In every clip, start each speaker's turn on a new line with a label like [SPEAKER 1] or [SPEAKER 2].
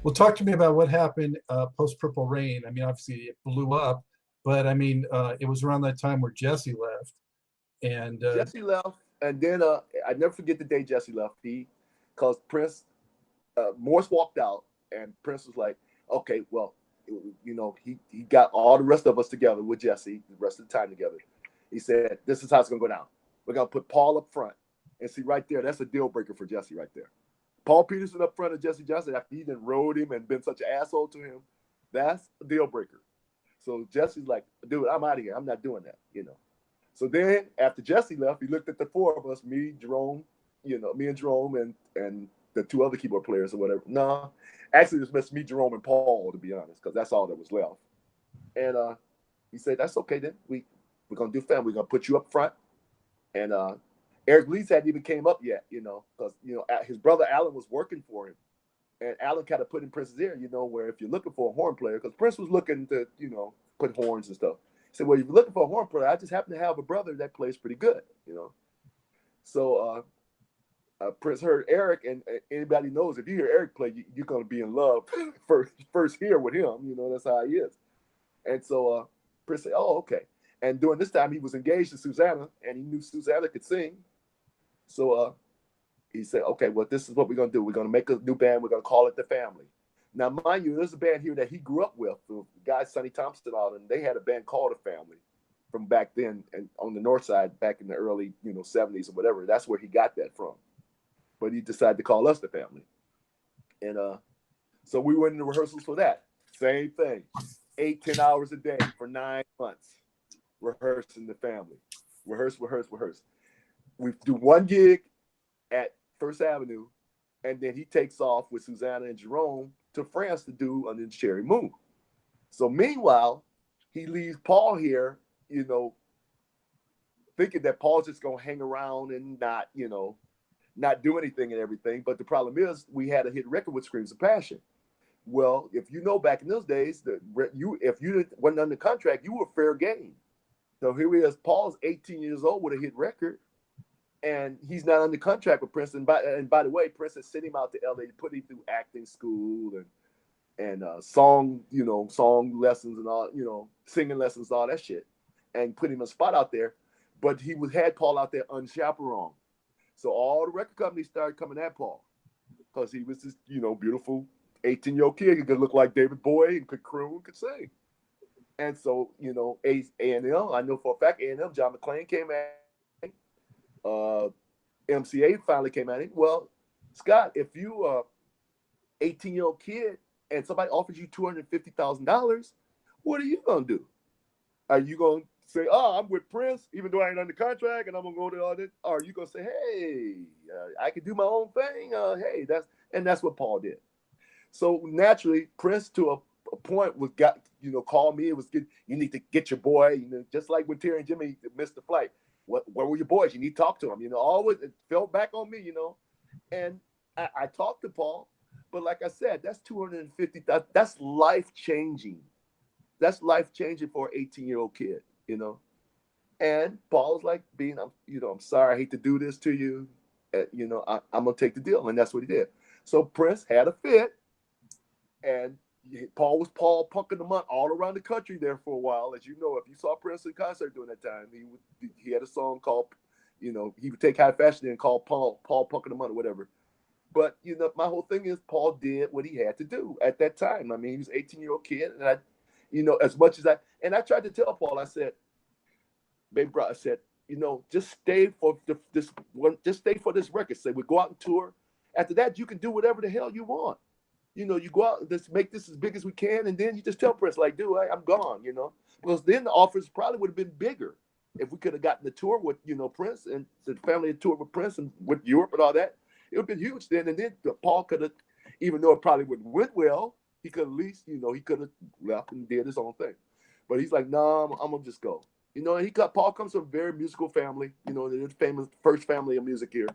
[SPEAKER 1] Well, talk to me about what happened post Purple Rain. I mean, obviously it blew up, but I mean, it was around that time where Jesse left, and
[SPEAKER 2] Jesse left, and then I never forget the day Jesse left. Because Prince, Morse walked out, and Prince was like, "Okay, well, he got all the rest of us together with Jesse, the rest of the time together." He said, "This is how it's gonna go down. We're gonna put Paul up front, and see right there, that's a deal breaker for Jesse right there. Paul Peterson up front of Jesse Johnson after he done rode him and been such an asshole to him, that's a deal breaker. So Jesse's like, dude, I'm out of here. I'm not doing that. So then after Jesse left, he looked at the four of us, me, Jerome, me and Jerome and the two other keyboard players or whatever. No, actually it was just me, Jerome, and Paul, to be honest, because that's all that was left. And he said, that's okay then. We're gonna do family. We're gonna put you up front. And Eric Leeds hadn't even came up yet, because his brother Alan was working for him, and Alan kind of put in Prince's ear, where if you're looking for a horn player, because Prince was looking to, put horns and stuff. He said, well, if you're looking for a horn player, I just happen to have a brother that plays pretty good, So Prince heard Eric, and anybody knows if you hear Eric play, you're gonna be in love first here with him. That's how he is. And so Prince said, oh, okay. And during this time, he was engaged to Susanna, and he knew Susanna could sing. So he said, okay, well, this is what we're going to do. We're going to make a new band. We're going to call it The Family. Now, mind you, there's a band here that he grew up with, the guy Sonny Thompson, and they had a band called The Family from back then, and on the north side, back in the early 70s or whatever. That's where he got that from. But he decided to call us The Family. And so we went into rehearsals for that. Same thing. 8-10 hours a day for 9 months. Rehearsing The Family. Rehearse. We do one gig at First Avenue, and then he takes off with Susanna and Jerome to France to do Under the Cherry Moon. So meanwhile, he leaves Paul here, thinking that Paul's just gonna hang around and not do anything and everything. But the problem is, we had a hit record with Screams of Passion. Well, if back in those days, if you wasn't under contract, you were fair game. So here he is. Paul's 18 years old with a hit record, and he's not under contract with Prince. And by the way, Prince has sent him out to LA to put him through acting school and song lessons and all, singing lessons, all that shit, and put him a spot out there. But he had Paul out there unchaperoned. So all the record companies started coming at Paul because he was this, beautiful 18-year-old kid. He could look like David Bowie and could croon, could sing. And so, A&M, I know for a fact, A&M, John McClain came at him. MCA finally came at him. Well, Scott, if you are 18-year-old kid and somebody offers you $250,000, what are you going to do? Are you going to say, oh, I'm with Prince, even though I ain't under contract, and I'm going to go to all this? Or are you going to say, hey, I can do my own thing? That's what Paul did. So naturally, Prince, to a point, called me. It was good. You need to get your boy. Just like when Terry and Jimmy missed the flight. Where were your boys? You need to talk to them. Always it fell back on me. And I talked to Paul, but like I said, that's $250,000. That's life changing. That's life changing for an 18-year-old kid. And Paul's like, I'm sorry, I hate to do this to you. I'm gonna take the deal, and that's what he did. So Prince had a fit, and Paul was Paul punking them all around the country there for a while. As you know, if you saw Prince in concert during that time, he had a song called, he would take High Fashion and call Paul punking them or whatever. But, my whole thing is Paul did what he had to do at that time. I mean, he was an 18-year-old kid. And as much as I tried to tell Paul, I said, baby bro, I said, just stay for this record. Say we go out and tour. After that, you can do whatever the hell you want. You go out and just make this as big as we can, and then you just tell Prince, like, dude, I'm gone, Because then the offers probably would have been bigger if we could have gotten the tour with, Prince, and the family had toured with Prince and with Europe and all that. It would have been huge then. And then Paul could have, even though it probably wouldn't went well, he could at least, he could have left and did his own thing. But he's like, no, I'm going to just go. And Paul comes from a very musical family, the famous first family of music here.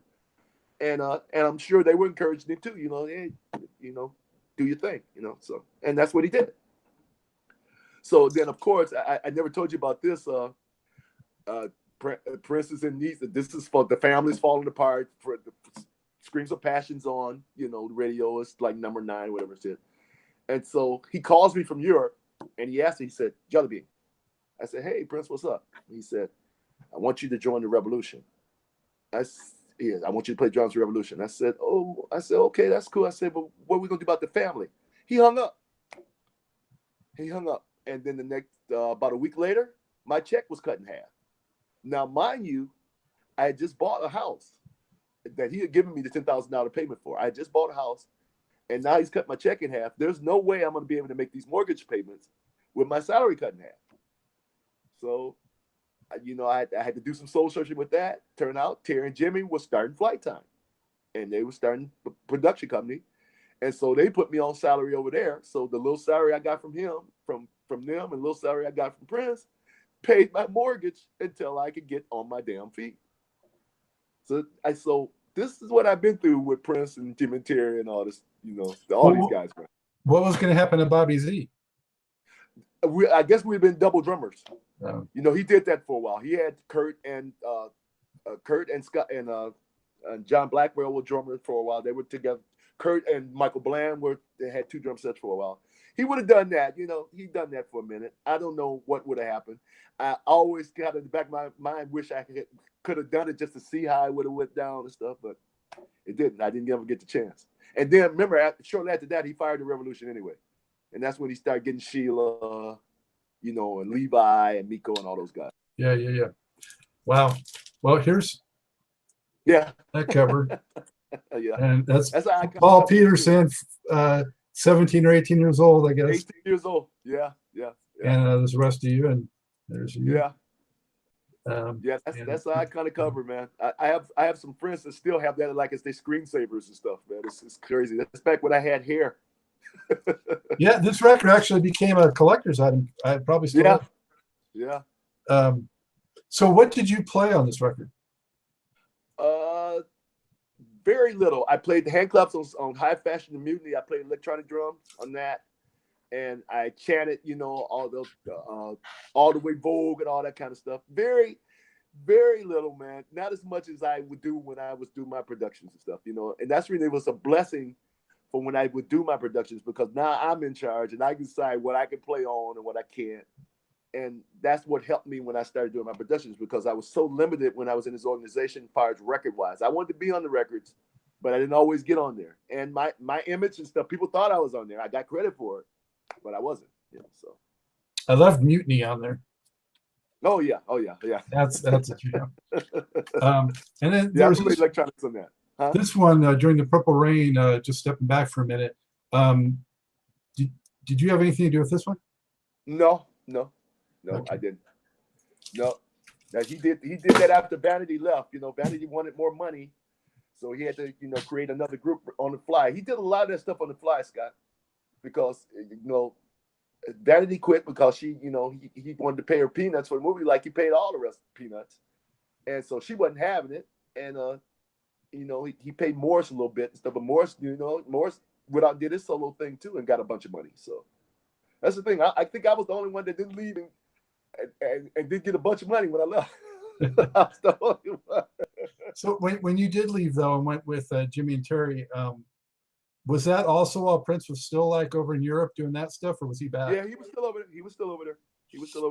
[SPEAKER 2] And I'm sure they were encouraging him too, hey, do your thing, so, and that's what he did. So then, of course, I never told you about this. Prince is in these. This is for the family's falling apart. For the Screams of Passion's on, the radio is like number 9, whatever it is. And so he calls me from Europe, and he asked me, he said, Jellybean. I said, hey, Prince, what's up? He said, I want you to join the revolution. Yeah, I want you to play drums for Revolution. I said, okay, that's cool. I said, but what are we going to do about the family? He hung up. And then the next, about a week later, my check was cut in half. Now, mind you, I had just bought a house that he had given me the $10,000 payment for. I had just bought a house, and now he's cut my check in half. There's no way I'm going to be able to make these mortgage payments with my salary cut in half. So, I had to do some soul searching with that. Turned out Terry and Jimmy was starting Flight Time, and they were starting a production company. And so they put me on salary over there. So the little salary I got from him, from them, and little salary I got from Prince, paid my mortgage until I could get on my damn feet. So this is what I've been through with Prince and Jimmy and Terry and all this, all these guys.
[SPEAKER 1] What was going to happen to Bobby Z?
[SPEAKER 2] I guess we've been double drummers.
[SPEAKER 1] Oh.
[SPEAKER 2] He did that for a while. He had Kurt and Scott and John Blackwell were drummers for a while. They were together. Kurt and Michael Bland they had 2 drum sets for a while. He would have done that. He'd done that for a minute. I don't know what would have happened. I always got in the back of my mind, wish I could have done it just to see how it would have went down and stuff, but it didn't. I didn't ever get the chance. And then remember, shortly after that, he fired the Revolution anyway. And that's when he started getting Sheila, and Levi and Miko and all those guys.
[SPEAKER 1] Yeah. Wow. Well, here's that cover.
[SPEAKER 2] Yeah.
[SPEAKER 1] And that's Paul Peterson, 17 or 18 years old, I guess.
[SPEAKER 2] 18 years old. Yeah.
[SPEAKER 1] And there's the rest of you, and there's you.
[SPEAKER 2] Yeah. That's how I kind of cover, man. I have some friends that still have that like as their screensavers and stuff, man. It's crazy. That's back when I had hair.
[SPEAKER 1] Yeah, this record actually became a collector's item. I probably still have.
[SPEAKER 2] Yeah.
[SPEAKER 1] So what did you play on this record?
[SPEAKER 2] Very little. I played the hand claps on High Fashion and Mutiny. I played electronic drum on that, and I chanted, all the way Vogue and all that kind of stuff. Very, very little, man. Not as much as I would do when I was doing my productions and stuff, And that's really was a blessing for when I would do my productions, because now I'm in charge and I can decide what I can play on and what I can't. And that's what helped me when I started doing my productions, because I was so limited when I was in this organization as far as record-wise. I wanted to be on the records, but I didn't always get on there. And my image and stuff, people thought I was on there. I got credit for it, but I wasn't. So
[SPEAKER 1] I love Mutiny on there.
[SPEAKER 2] Oh yeah.
[SPEAKER 1] That's a jam. And then
[SPEAKER 2] there was electronics on that. Huh?
[SPEAKER 1] This one during the Purple Rain. Just stepping back for a minute. Did you have anything to do with this one?
[SPEAKER 2] No, okay. I didn't. No, he did that after Vanity left. Vanity wanted more money, so he had to create another group on the fly. He did a lot of that stuff on the fly, Scott, because Vanity quit because he wanted to pay her peanuts for the movie, like he paid all the rest peanuts, and so she wasn't having it. And he paid Morris a little bit and stuff, but Morris did his solo thing too and got a bunch of money. So that's the thing. I think I was the only one that didn't leave and did get a bunch of money when I left. I was the only one.
[SPEAKER 1] So when you did leave though and went with Jimmy and Terry, was that also while Prince was still like over in Europe doing that stuff, or was he back?
[SPEAKER 2] Yeah, he was still over there.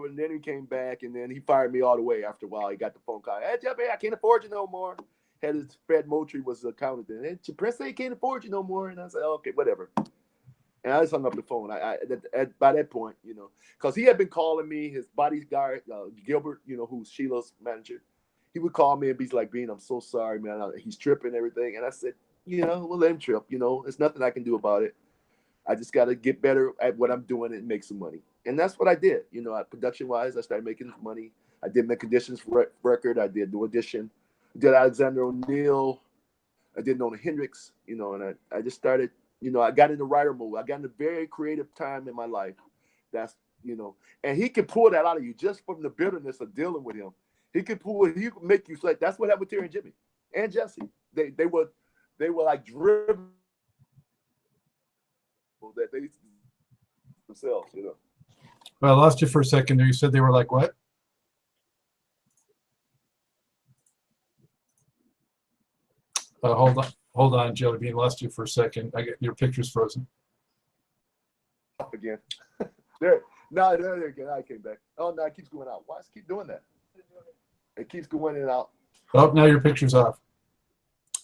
[SPEAKER 2] And then he came back, and then he fired me all the way after a while. He got the phone call. Hey, Jeffy, I can't afford you no more. Had his Fred Moultrie was the accountant then. Hey, Prince said he can't afford you no more. And I said, oh, okay, whatever. And I just hung up the phone. By that point, because he had been calling me, his bodyguard, Gilbert, who's Sheila's manager. He would call me and be like, Bean, I'm so sorry, man. He's tripping and everything. And I said, we'll let him trip. There's nothing I can do about it. I just got to get better at what I'm doing and make some money. And that's what I did. Production-wise, I started making money. I did my Conditions record. I did New Edition. I did Alexander O'Neill. I did Nona Hendrix, and I just started, I got into writer mode. I got in a very creative time in my life. That's, and he can pull that out of you just from the bitterness of dealing with him. He could make you like, that's what happened with Terry and Jimmy and Jesse. They were like driven that they themselves,
[SPEAKER 1] Well, I lost you for a second there. You said they were like what? Hold on, Jellybean. Lost you for a second. Your picture's frozen.
[SPEAKER 2] again. There. No, there again. I came back. Oh, no, it keeps going out. Why does it keep doing that? It keeps going in and out.
[SPEAKER 1] Oh, now your picture's off.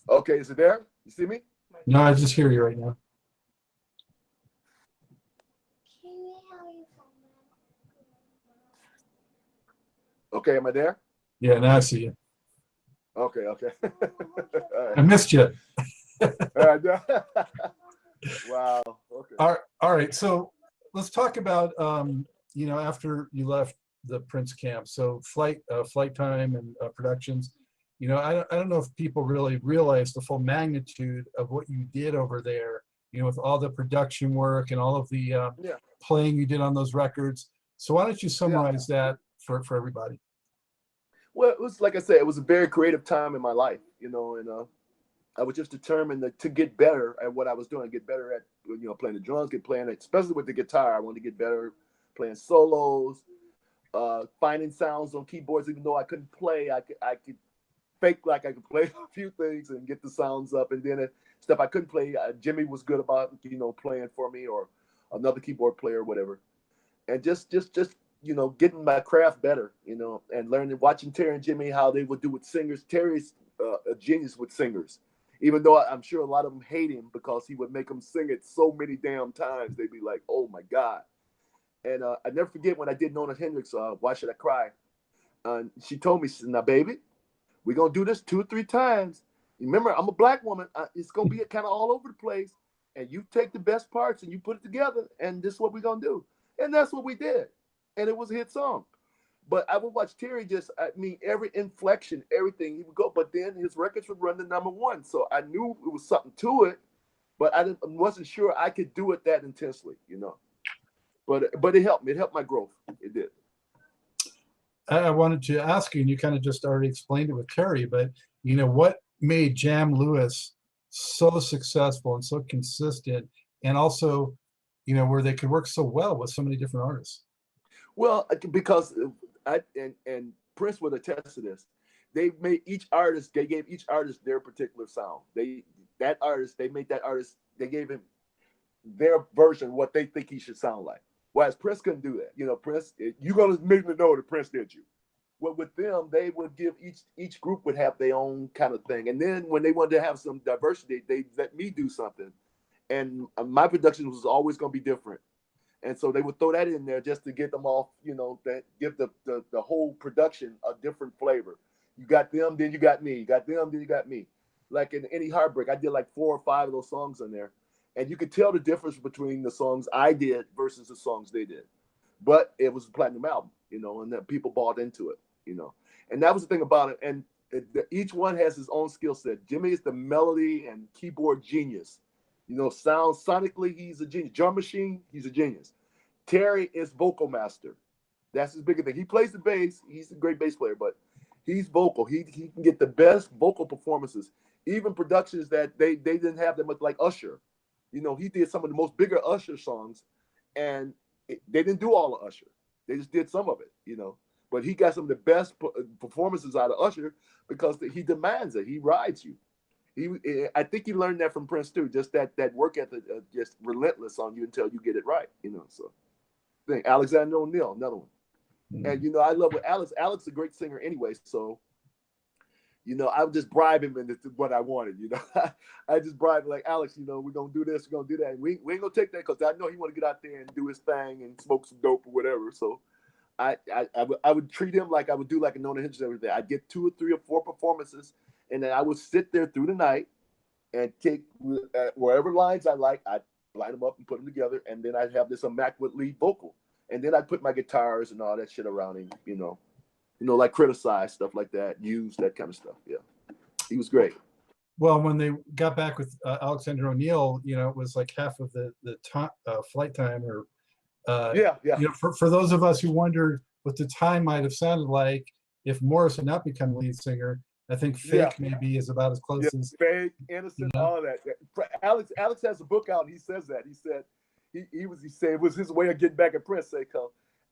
[SPEAKER 2] Okay, is it there? You see me?
[SPEAKER 1] No, I just hear you right now.
[SPEAKER 2] Okay, am I there?
[SPEAKER 1] Yeah, now I see you.
[SPEAKER 2] Okay. All right.
[SPEAKER 1] I missed you.
[SPEAKER 2] Wow. Okay.
[SPEAKER 1] All right. So let's talk about, after you left the Prince camp, so flight time and productions. I don't know if people really realize the full magnitude of what you did over there, with all the production work and all of the playing you did on those records. So why don't you summarize that for everybody?
[SPEAKER 2] Well, it was, like I said, it was a very creative time in my life, and I was just determined to get better at what I was doing, get better at, playing the drums, especially with the guitar. I wanted to get better playing solos, finding sounds on keyboards, even though I couldn't play. I could fake like I could play a few things and get the sounds up. And then stuff I couldn't play, Jimmy was good about, playing for me, or another keyboard player or whatever. And just getting my craft better, and learning, watching Terry and Jimmy, how they would do with singers. Terry's a genius with singers, even though I'm sure a lot of them hate him because he would make them sing it so many damn times. They'd be like, oh my God. And I never forget when I did Nona Hendrix, Why Should I Cry? She told me, she said, now baby, we're going to do this 2 or 3 times. Remember, I'm a black woman. It's going to be kind of all over the place. And you take the best parts and you put it together. And this is what we're going to do. And that's what we did. And it was a hit song. But I would watch Terry every inflection, everything, he would go. But then his records would run to #1. So I knew it was something to it. But I wasn't sure I could do it that intensely, But it helped me. It helped my growth. It did.
[SPEAKER 1] I wanted to ask you, and you kind of just already explained it with Terry, but what made Jam Lewis so successful and so consistent, and also, where they could work so well with so many different artists?
[SPEAKER 2] Well, because and Prince would attest to this. They gave each artist their particular sound. They made that artist, they gave him their version, what they think he should sound like. Whereas Prince couldn't do that. Prince, you're gonna make me know that Prince did you. Well, with them, they would give each group would have their own kind of thing. And then when they wanted to have some diversity, they let me do something. And my production was always gonna be different. And so they would throw that in there just to get them off, that give the whole production a different flavor. You got them, then you got me. You got them, then you got me. Like in Any Heartbreak, I did like 4 or 5 of those songs in there. And you could tell the difference between the songs I did versus the songs they did. But it was a platinum album, and that people bought into it, And that was the thing about it. And each one has his own skill set. Jimmy is the melody and keyboard genius. Sonically, he's a genius. Drum machine, he's a genius. Terry is vocal master. That's his bigger thing. He plays the bass. He's a great bass player, but he's vocal. He can get the best vocal performances. Even productions that they didn't have that much, like Usher. He did some of the most bigger Usher songs, and they didn't do all of Usher. They just did some of it, But he got some of the best performances out of Usher because he demands it. He rides you. I think he learned that from Prince too. Just that work ethic, just relentless on you until you get it right. So, Alexander O'Neal, another one. And I love what Alex. Alex is a great singer anyway. So, I would just bribe him into what I wanted. I just bribe him like, Alex. We're gonna do this. We're gonna do that. And we ain't gonna take that because I know he want to get out there and do his thing and smoke some dope or whatever. So, I would treat him like I would do like a Nona Hendrix every day. I'd get 2 or 3 or 4 performances. And then I would sit there through the night and take wherever lines I like, I'd line them up and put them together. And then I'd have this immaculate lead vocal. And then I'd put my guitars and all that shit around him, like Criticize, stuff like that, Use, that kind of stuff. Yeah. He was great.
[SPEAKER 1] Well, when they got back with Alexander O'Neal, it was like half of the flight time. Or for those of us who wondered what the time might have sounded like if Morris had not become lead singer, I think Fake maybe is about as close as
[SPEAKER 2] Fake, Innocent, all that. Alex has a book out and he says that. He said he said it was his way of getting back at Prince.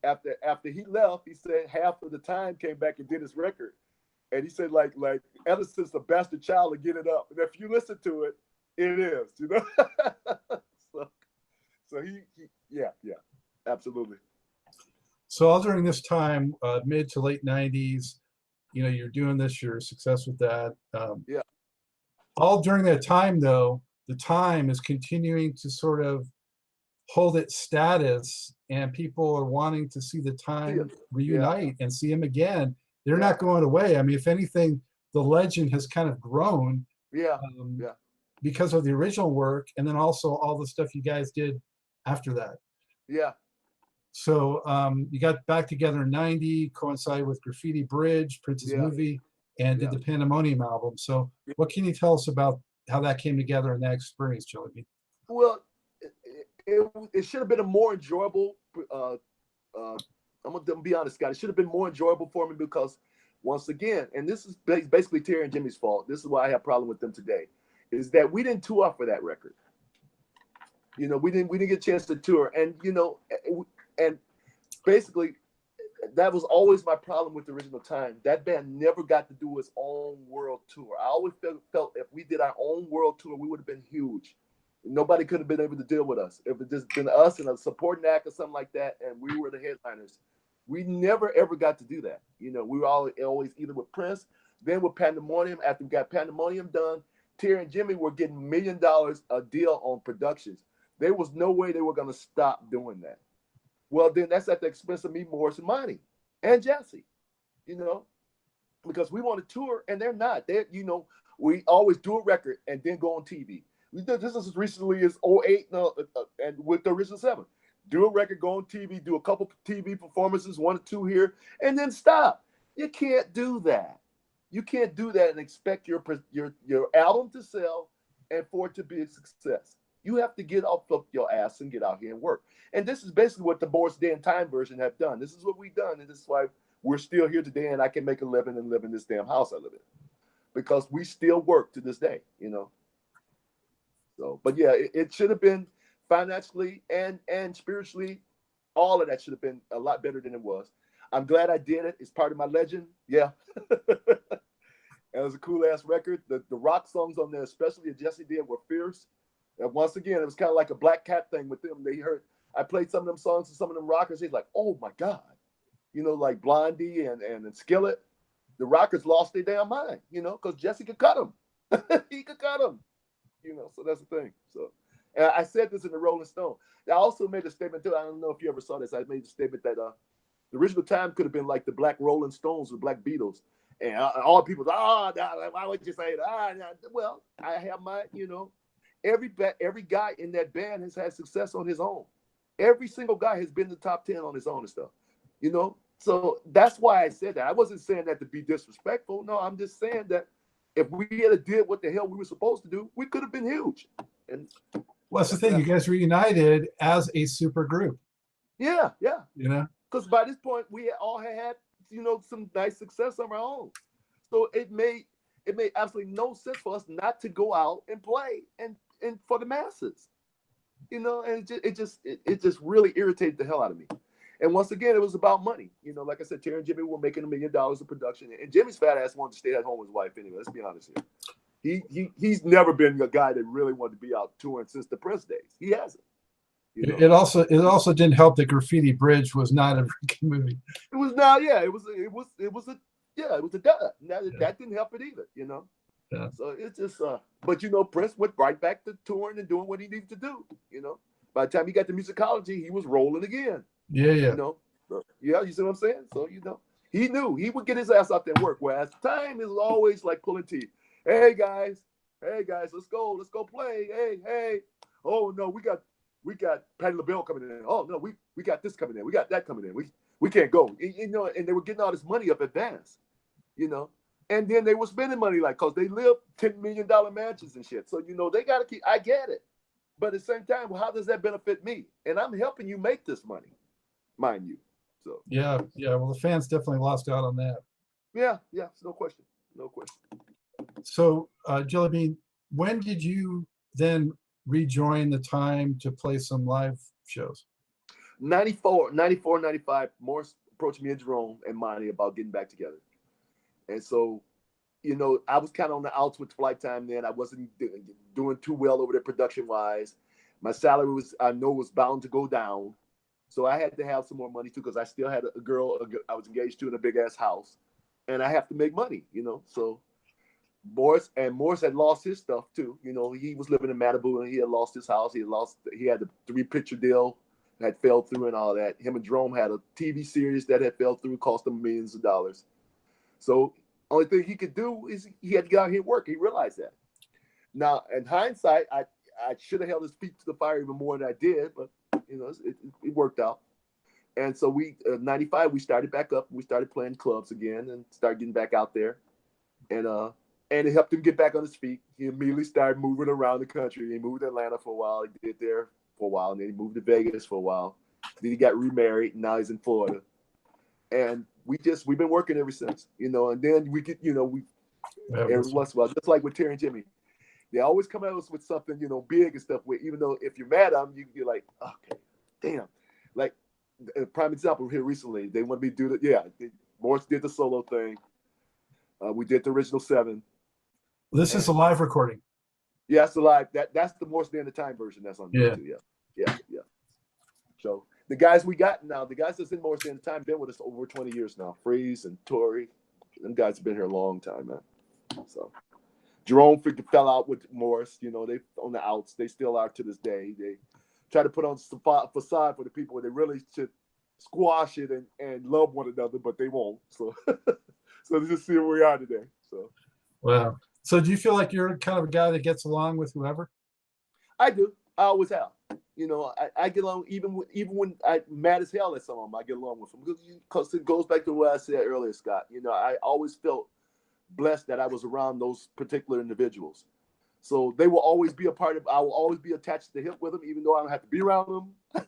[SPEAKER 2] After he left, he said half of the time came back and did his record. And he said like Edison's the bastard child to get it up. And if you listen to it, it is, so So yeah, absolutely.
[SPEAKER 1] So all during this time, mid to late 90s, you're doing this, you're a success with that.
[SPEAKER 2] Yeah.
[SPEAKER 1] All during that time, though, the time is continuing to sort of hold its status, and people are wanting to see the time reunite and see him again. They're not going away. I mean, if anything, the legend has kind of grown.
[SPEAKER 2] Yeah.
[SPEAKER 1] Because of the original work, and then also all the stuff you guys did after that.
[SPEAKER 2] Yeah.
[SPEAKER 1] So you got back together in '90, coincided with Graffiti Bridge, Prince's movie, and did the Pandemonium album. So what can you tell us about how that came together and that experience, Jellybean?
[SPEAKER 2] Well, it should have been a more enjoyable. I'm gonna be honest, Scott. It should have been more enjoyable for me because, once again, and this is basically Terry and Jimmy's fault. This is why I have a problem with them today, is that we didn't tour for that record. We didn't get a chance to tour, and basically, that was always my problem with the original time. That band never got to do its own world tour. I always felt if we did our own world tour, we would have been huge. Nobody could have been able to deal with us. If it just been us and a supporting act or something like that, and we were the headliners. We never, ever got to do that. We were always either with Prince, then with Pandemonium. After we got Pandemonium done, Terry and Jimmy were getting $1 million a deal on productions. There was no way they were going to stop doing that. Well, then that's at the expense of me, Morris, and Monty, and Jesse, because we want to tour, and they're not. We always do a record and then go on TV. We did this as recently as 2008 and with the original 7. Do a record, go on TV, do a couple TV performances, 1 or 2 here, and then stop. You can't do that. You can't do that and expect your album to sell and for it to be a success. You have to get off of your ass and get out here and work. And this is basically what the Boris Day and Time version have done. This is what we've done, and this is why we're still here today, and I can make a living and live in this damn house I live in. Because we still work to this day, So, but yeah, it should have been financially and spiritually, all of that should have been a lot better than it was. I'm glad I did it. It's part of my legend. Yeah. It was a cool ass record. The rock songs on there, especially that Jesse did, were fierce. And once again, it was kind of like a Black Cat thing with them. They heard I played some of them songs to some of them rockers. He's like, oh my God. Like Blondie and Skillet. The rockers lost their damn mind, because Jesse could cut them. He could cut them. So that's the thing. So, and I said this in the Rolling Stone. I also made a statement too. I don't know if you ever saw this. I made a statement that the original time could have been like the Black Rolling Stones or Black Beatles. And all people, why would you say that? Well, I have my, every guy in that band has had success on his own. Every single guy has been in the top 10 on his own and stuff, So that's why I said that. I wasn't saying that to be disrespectful. No, I'm just saying that if we had did what the hell we were supposed to do, we could have been huge. And
[SPEAKER 1] well, that's the thing. You guys reunited as a super group.
[SPEAKER 2] Yeah. Because by this point, we all had some nice success on our own. So it made absolutely no sense for us not to go out and play and for the masses. And it just really irritated the hell out of me. And once again, it was about money. Like I said, Terry and Jimmy were making $1 million of production, and Jimmy's fat ass wanted to stay at home with his wife anyway. Let's be honest here. He's never been a guy that really wanted to be out touring since the Prince days. He hasn't.
[SPEAKER 1] It also didn't help that Graffiti Bridge was not a freaking movie.
[SPEAKER 2] It was not. Yeah, it was a dud. That didn't help it either.
[SPEAKER 1] Yeah.
[SPEAKER 2] So it's just. But Prince went right back to touring and doing what he needed to do. By the time he got to musicology, he was rolling again.
[SPEAKER 1] Yeah.
[SPEAKER 2] Yeah, you see what I'm saying? So he knew he would get his ass out there and work. Whereas time is always like pulling teeth. Hey guys, let's go play. Hey. Oh no, we got Patti LaBelle coming in. Oh no, we got this coming in. We got that coming in. We can't go. And they were getting all this money up advance. And then they were spending money cause they live $10 million mansions and shit. So they gotta keep. I get it, but at the same time, how does that benefit me? And I'm helping you make this money, mind you. So
[SPEAKER 1] yeah. Well, the fans definitely lost out on that.
[SPEAKER 2] Yeah. No question.
[SPEAKER 1] So, Jellybean, when did you then rejoin the Time to play some live shows?
[SPEAKER 2] 94, 95, Morris approached me and Jerome and Monty about getting back together. And so, I was kind of on the outs with Flight Time then. I wasn't doing too well over there production-wise. My salary was bound to go down. So I had to have some more money too, because I still had a girl I was engaged to in a big ass house, and I have to make money, So Morris had lost his stuff too. He was living in Malibu and he had lost his house. He had the 3-picture deal that fell through and all that. Him and Jerome had a TV series that had fell through, cost him millions of dollars. So only thing he could do is he had to get out here and work. He realized that. Now, in hindsight, I should have held his feet to the fire even more than I did, but it worked out. And so we, 95, we started back up. We started playing clubs again and started getting back out there. And it helped him get back on his feet. He immediately started moving around the country. He moved to Atlanta for a while. He did there for a while. And then he moved to Vegas for a while. Then he got remarried. And now he's in Florida. And we've been working ever since, and then we get, every once in a while, just like with Terry and Jimmy, they always come at us with something, big and stuff. Where even though if you're mad at them, you're like, okay, damn. Like a prime example here recently, they want me to do that. Yeah, Morris did the solo thing. We did the original 7.
[SPEAKER 1] This is a live recording.
[SPEAKER 2] Yeah, it's a live. That's the Morris Day and the Time version. That's on YouTube. Yeah. So the guys we got now, the guys that's in Morris Day and the Time, been with us over 20 years now. Freeze and Tori, them guys have been here a long time, man. So Jerome fell out with Morris. They on the outs. They still are to this day. They try to put on some facade for the people where they really should squash it and love one another, but they won't. So so just see where we are today. So
[SPEAKER 1] wow. So do you feel like you're kind of a guy that gets along with whoever?
[SPEAKER 2] I do. I always have. I get along even when I'm mad as hell at some of them. I get along with them because it goes back to what I said earlier, Scott. I always felt blessed that I was around those particular individuals. So they will always be a part of. I will always be attached to the hip with them, even though I don't have to be around them.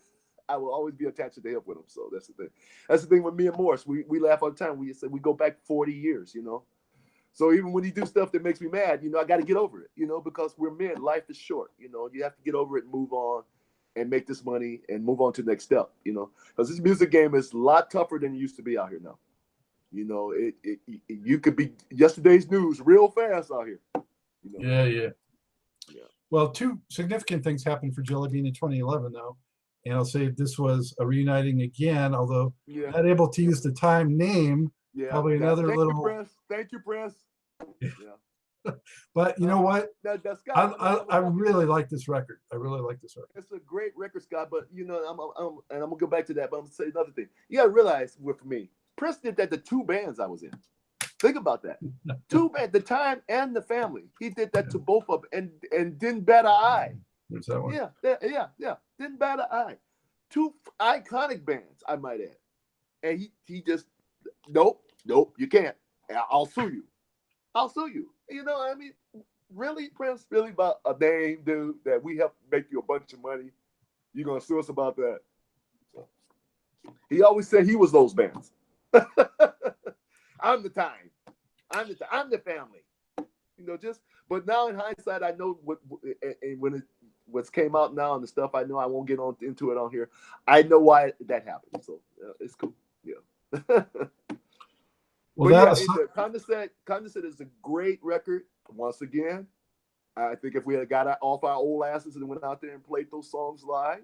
[SPEAKER 2] I will always be attached to the hip with them. So that's the thing. That's the thing with me and Morris. We laugh all the time. We say we go back 40 years. So even when he do stuff that makes me mad, I got to get over it, because we're men. Life is short, you have to get over it and move on and make this money and move on to the next step, because this music game is a lot tougher than it used to be out here now. You could be yesterday's news real fast out here.
[SPEAKER 1] Yeah. Well, 2 significant things happened for Jellybean in 2011, though. And I'll say this was a reuniting again, although not able to use the Time name.
[SPEAKER 2] Yeah.
[SPEAKER 1] Probably another little.
[SPEAKER 2] Thank you, Prince. Yeah.
[SPEAKER 1] But you know what?
[SPEAKER 2] Scott,
[SPEAKER 1] I really like this record.
[SPEAKER 2] It's a great record, Scott. But I'm gonna go back to that. But I'm gonna say another thing. You gotta realize with me, Prince did that to 2 bands I was in. Think about that. 2 bands, The Time and The Family. He did that to both of them, and didn't bat an eye.
[SPEAKER 1] There's that one.
[SPEAKER 2] Yeah. Didn't bat an eye. 2 iconic bands, I might add. And he just nope, you can't. I'll sue you. Really, Prince, really about a name, dude, that we helped make you a bunch of money. You're going to sue us about that? So, he always said he was those bands. I'm The Time. I'm The Family. But now in hindsight, I know what's came out now and the stuff I know, I won't get into it on here. I know why that happened. So it's cool. Yeah. Well, Condensate is a great record. Once again, I think if we had got off our old asses and went out there and played those songs live,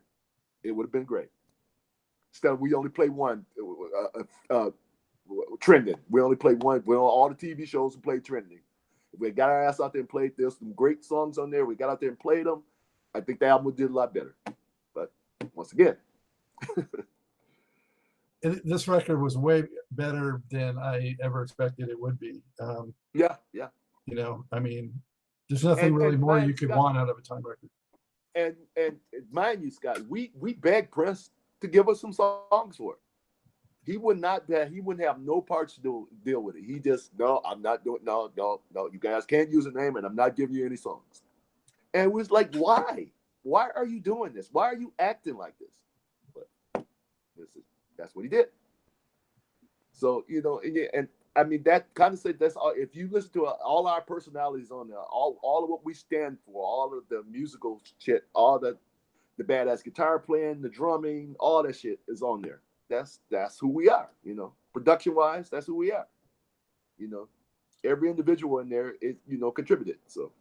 [SPEAKER 2] it would have been great. Instead, we only played one, Trending. We only played one. We on all the TV shows and played Trending. If we got our ass out there and played, there's some great songs on there. We got out there and played them. I think the album did a lot better. But once again.
[SPEAKER 1] This record was way better than I ever expected it would be.
[SPEAKER 2] Yeah.
[SPEAKER 1] There's nothing really more you could
[SPEAKER 2] Scott,
[SPEAKER 1] want out of a Time record.
[SPEAKER 2] And mind you, Scott, we begged Prince to give us some songs for it. He wouldn't have no parts to deal with it. He just, no, I'm not doing, no, you guys can't use a name and I'm not giving you any songs. And it was like, why? Why are you doing this? Why are you acting like this? But that's what he did. So, and I mean, that kind of said, that's all. If you listen to all our personalities on there, all of what we stand for, all of the musical shit, all the badass guitar playing, the drumming, all that shit is on there. That's who we are, production wise, that's who we are. Every individual in there is, contributed. So,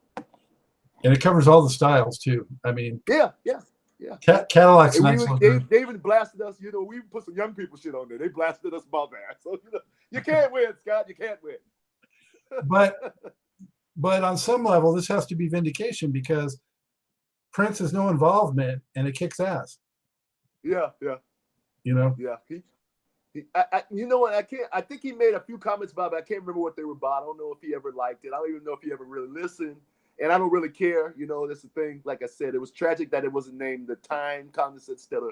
[SPEAKER 1] and it covers all the styles too. I mean,
[SPEAKER 2] yeah. Yeah.
[SPEAKER 1] Cadillac's
[SPEAKER 2] And
[SPEAKER 1] nice little group.
[SPEAKER 2] they even blasted us. You know, we even put some young people shit on there. They blasted us about that. So you know, you can't win, Scott. You can't win.
[SPEAKER 1] But on some level, this has to be vindication because Prince has no involvement and it kicks ass.
[SPEAKER 2] Yeah.
[SPEAKER 1] You know.
[SPEAKER 2] Yeah. You know what? I think he made a few comments about it. I can't remember what they were about. I don't know if he ever liked it. I don't even know if he ever really listened. And I don't really care. You know, that's the thing. Like I said, it was tragic that it wasn't named the Time Condensate instead of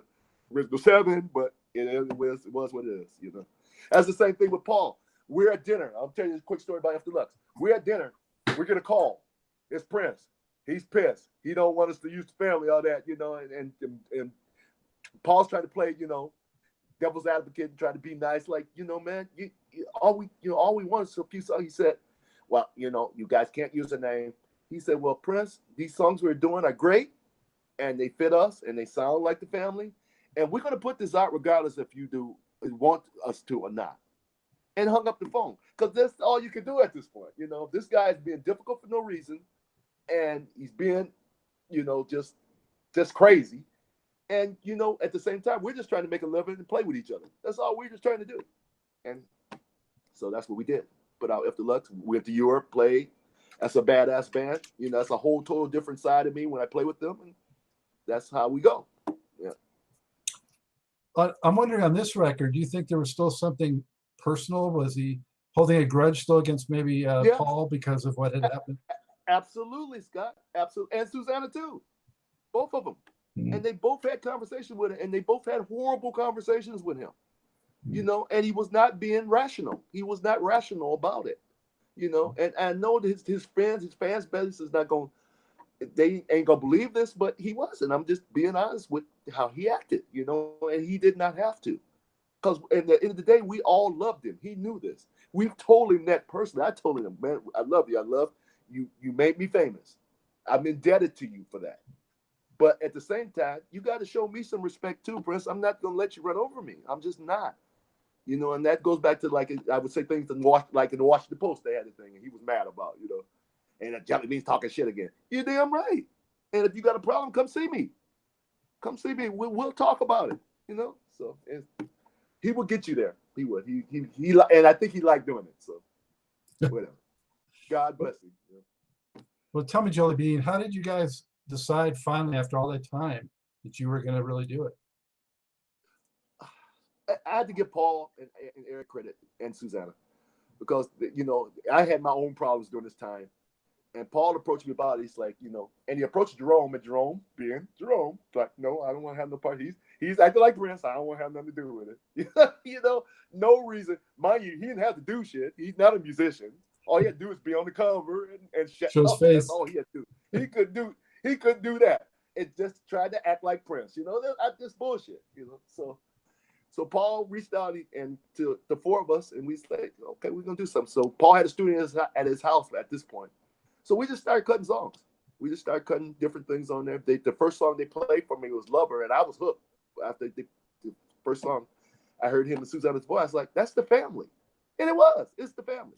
[SPEAKER 2] Original 7, but it was what it is, you know. That's the same thing with Paul. We're at dinner. I'll tell you a quick story about After Lux. We're at dinner. We're going to call. It's Prince. He's pissed. He don't want us to use the family, all that, you know, and Paul's trying to play, you know, devil's advocate and trying to be nice. Like, you know, man, all we want is a few songs. He said, well, you know, you guys can't use a name. He said, well, Prince, these songs we're doing are great, and they fit us, and they sound like the family, and we're going to put this out regardless if you do want us to or not. And hung up the phone, because that's all you can do at this point. You know, this guy is being difficult for no reason, and he's being, you know, just crazy. And, you know, at the same time, we're just trying to make a living and play with each other. That's all we're just trying to do. And so that's what we did. Put out After Lux, went to Europe, played. That's a badass band. You know, that's a whole total different side of me when I play with them. And that's how we go. Yeah.
[SPEAKER 1] I'm wondering on this record, do you think there was still something personal? Was he holding a grudge still against maybe Paul because of what had happened?
[SPEAKER 2] Absolutely, Scott. Absolutely. And Susanna, too. Both of them. Mm-hmm. And they both had conversations with him. And they both had horrible conversations with him. Mm-hmm. You know, and he was not being rational. He was not rational about it. You know, and I know that his fans base is not going, they ain't going to believe this, but he wasn't. I'm just being honest with how he acted, you know, and he did not have to. Because at the end of the day, we all loved him. He knew this. We've told him that personally. I told him, man, I love you. I love you. You made me famous. I'm indebted to you for that. But at the same time, you got to show me some respect too, Prince. I'm not going to let you run over me. I'm just not. You know, and that goes back to, like, I would say things like in the Washington Post, they had a thing, and he was mad about, you know, and Jellybean's talking shit again. You're damn right. And if you got a problem, come see me. Come see me. We'll talk about it, you know. So he would get you there. He would. He and I think he liked doing it. So whatever. God bless him. Yeah.
[SPEAKER 1] Well, tell me, Jellybean, how did you guys decide finally after all that time that you were going to really do it?
[SPEAKER 2] I had to give Paul and Eric credit, and Susanna, because, you know, I had my own problems during this time. And Paul approached me about it. He's like, you know, and he approached Jerome, and Jerome, being Jerome, like, no, I don't want to have no part. He's acting like Prince. I don't want to have nothing to do with it. You know, no reason. Mind you, he didn't have to do shit. He's not a musician. All he had to do is be on the cover and shut
[SPEAKER 1] up. That's
[SPEAKER 2] all he had to do. He couldn't do that. It just tried to act like Prince. You know, that's bullshit. You know, So Paul reached out and to the four of us, and we said, okay, we're going to do something. So Paul had a studio at his house at this point. So we just started cutting songs. We just started cutting different things on there. The first song they played for me was Lover, and I was hooked. After the first song, I heard him and Susanna's voice. I was like, that's the family. And it was. It's the family.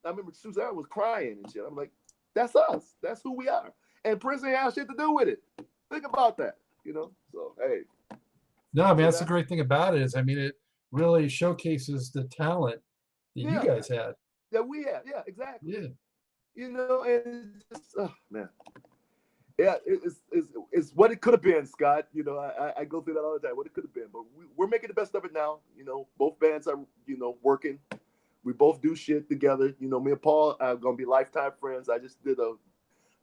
[SPEAKER 2] I remember Susanna was crying and shit. I'm like, that's us. That's who we are. And Prince ain't have shit to do with it. Think about that, you know? So, hey.
[SPEAKER 1] No, I mean, that's the great thing about it is, I mean, it really showcases the talent that you guys had.
[SPEAKER 2] That we had. Yeah, exactly.
[SPEAKER 1] Yeah.
[SPEAKER 2] You know, and it's just, oh, man. Yeah, it's what it could have been, Scott. You know, I go through that all the time, what it could have been. But we're making the best of it now. You know, both bands are, you know, working. We both do shit together. You know, me and Paul are going to be lifetime friends. I just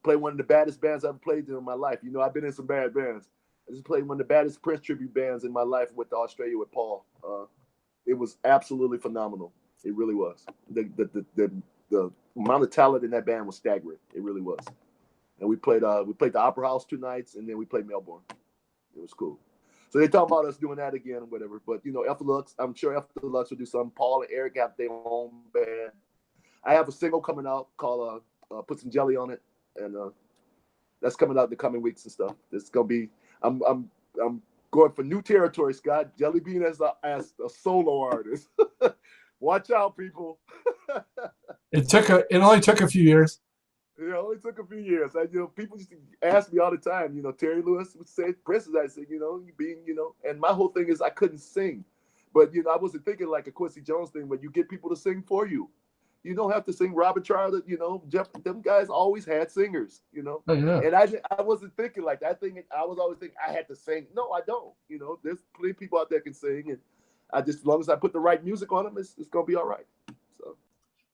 [SPEAKER 2] play one of the baddest bands I've ever played in my life. You know, I've been in some bad bands. I just played one of the baddest Prince tribute bands in my life with Australia with Paul. It was absolutely phenomenal. It really was. The amount of talent in that band was staggering. It really was. And we played the Opera House 2 nights, and then we played Melbourne. It was cool. So they talk about us doing that again or whatever. But, you know, After Lux, I'm sure After Lux will do something. Paul and Eric have their own band. I have a single coming out called Put Some Jelly on It. And that's coming out in the coming weeks and stuff. It's going to be, I'm going for new territory, Scott. Jellybean as a solo artist. Watch out, people.
[SPEAKER 1] It only took a few years.
[SPEAKER 2] It only took took a few years. People used to ask me all the time. Terry Lewis would say, "Princess," I said, you being, and my whole thing is I couldn't sing, but I wasn't thinking like a Quincy Jones thing, where you get people to sing for you. You don't have to sing Robert Charlotte, Jeff. Them guys always had singers,
[SPEAKER 1] Oh, yeah.
[SPEAKER 2] And I wasn't thinking like that. I was always thinking I had to sing. No, I don't. There's plenty of people out there can sing, and as long as I put the right music on them, it's gonna be all right. So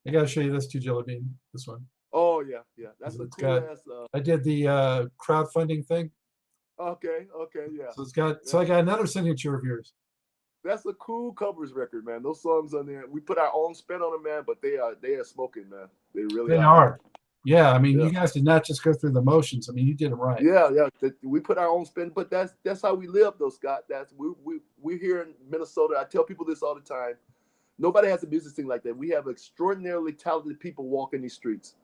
[SPEAKER 1] I gotta show you this too, Jellybean. This one.
[SPEAKER 2] oh yeah, that's a
[SPEAKER 1] It's
[SPEAKER 2] cool
[SPEAKER 1] got-
[SPEAKER 2] ass.
[SPEAKER 1] I did the crowdfunding thing.
[SPEAKER 2] Okay, yeah.
[SPEAKER 1] So I got another signature of yours.
[SPEAKER 2] That's a cool covers record, man. Those songs on there, we put our own spin on them, man. But they are smoking, man. They really
[SPEAKER 1] They are. Yeah, I mean, you guys did not just go through the motions. I mean, you did them right.
[SPEAKER 2] Yeah. We put our own spin, but that's how we live, though, Scott. We're here in Minnesota. I tell people this all the time. Nobody has a music scene like that. We have extraordinarily talented people walking these streets.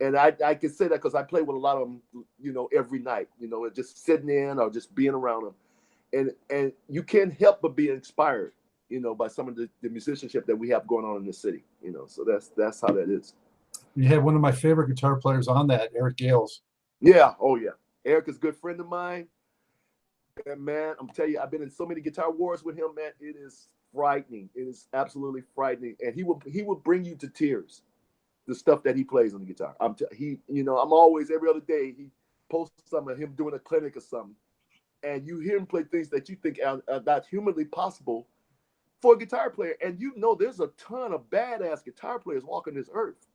[SPEAKER 2] And I can say that because I play with a lot of them, every night, just sitting in or just being around them. And you can't help but be inspired, by some of the musicianship that we have going on in the city, So that's how that is.
[SPEAKER 1] You had one of my favorite guitar players on that, Eric Gales.
[SPEAKER 2] Yeah. Oh, yeah. Eric is a good friend of mine. And, man, I'm telling you, I've been in so many guitar wars with him, man. It is frightening. It is absolutely frightening. And he will bring you to tears, the stuff that he plays on the guitar. I'm always, every other day, he posts something of him doing a clinic or something. And you hear him play things that you think are not humanly possible for a guitar player. And there's a ton of badass guitar players walking this earth.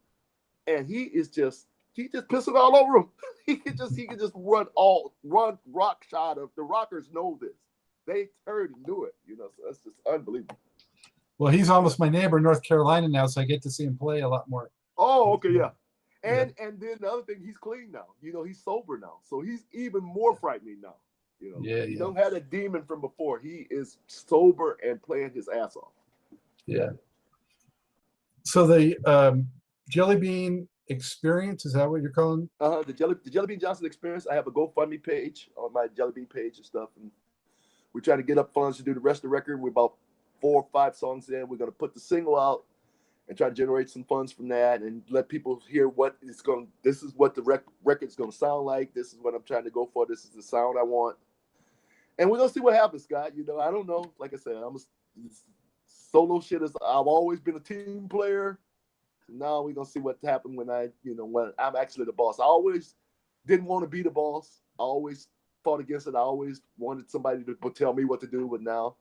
[SPEAKER 2] And he just pissing all over them. He can just run rock shot of the rockers know this. They heard and knew it, So that's just unbelievable.
[SPEAKER 1] Well, he's almost my neighbor in North Carolina now, so I get to see him play a lot more.
[SPEAKER 2] Oh, okay, yeah. And then the other thing, he's clean now. He's sober now. So he's even more frightening now. He don't have that demon from before. He is sober and playing his ass off.
[SPEAKER 1] Yeah. So the Jellybean experience, is that what you're calling?
[SPEAKER 2] The Jellybean Johnson experience. I have a GoFundMe page on my Jellybean page and stuff, and we're trying to get up funds to do the rest of the record. We're about 4 or 5 songs in. We're gonna put the single out and try to generate some funds from that and let people hear this is what the record's gonna sound like. This is what I'm trying to go for. This is the sound I want. And we're gonna see what happens, Scott. I don't know. Like I said, solo shit is. I've always been a team player. Now we're gonna see what happened when when I'm actually the boss. I always didn't want to be the boss. I always fought against it. I always wanted somebody to tell me what to do. But now,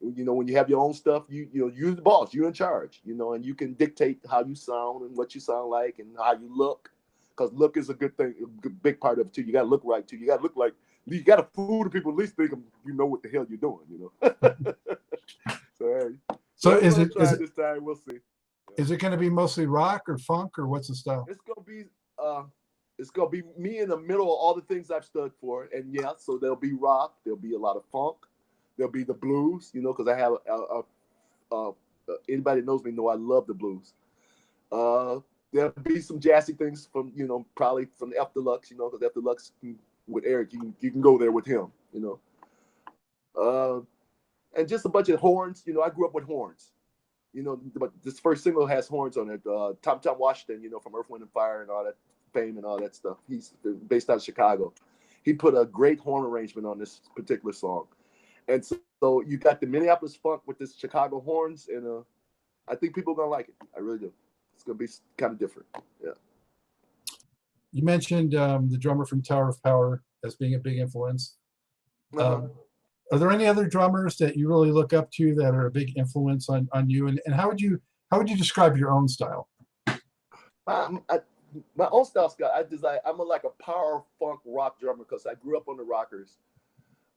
[SPEAKER 2] when you have your own stuff, you're the boss. You're in charge. And you can dictate how you sound and what you sound like and how you look. Because look is a good thing, a big part of it too. You gotta look right too. You gotta look like. You got to fool the people, at least think you know what the hell you're doing, So
[SPEAKER 1] is it
[SPEAKER 2] this time? We'll see.
[SPEAKER 1] Is it going to be mostly rock or funk or what's the style?
[SPEAKER 2] It's gonna be me in the middle of all the things I've stood for, and so there'll be rock, there'll be a lot of funk, there'll be the blues, because I have anybody that knows me know I love the blues. There'll be some jazzy things from probably from the F Deluxe, because F Deluxe. With Eric, you can go there with him, and just a bunch of horns. I grew up with horns, but this first single has horns on it. Tom Washington, from Earth, Wind and Fire and all that fame and all that stuff. He's based out of Chicago. He put a great horn arrangement on this particular song, and so you got the Minneapolis funk with this Chicago horns, and I think people are gonna like it. I really do. It's gonna be kind of different. Yeah.
[SPEAKER 1] You mentioned the drummer from Tower of Power as being a big influence. Are there any other drummers that you really look up to that are a big influence on you? And how would you describe your own style?
[SPEAKER 2] My own style, Scott. I'm like a power funk rock drummer because I grew up on the rockers.